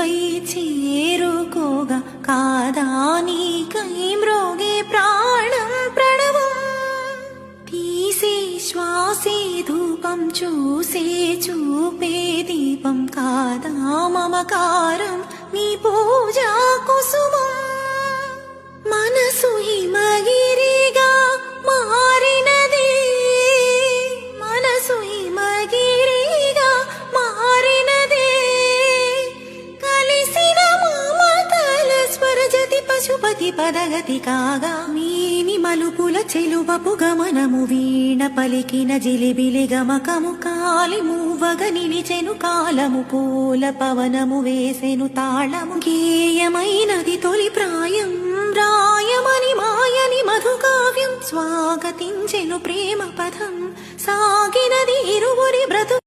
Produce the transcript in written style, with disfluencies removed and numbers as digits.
నీవై చేరుకోగా కాదా నీకై మ్రోగే ప్రాణం ప్రణవం తీసే శ్వాసే ధూపం చూసే చూపే దీపం కాదా మమకారం నీ పూజా కుసుమం మనసు హిమగిరిగా మారినది మనసు హిమగిరిగా మారినది కలిసిన మమతల స్వరజతి పశుపతి పదగతి కాగా మీని మలుపుల చెలువపు గమనము వీణ పలికిన జిలిబిలి గమకము కాలి మూవగ నిలిచెను కాలము పూల పవనము వేసెను తాళము గేయమైనది తొలి ప్రాయం రాయమని మాయని మధుకావ్యం స్వాగతించెను ప్రేమ పదం సాగినది ఇరువురి బ్రతుకు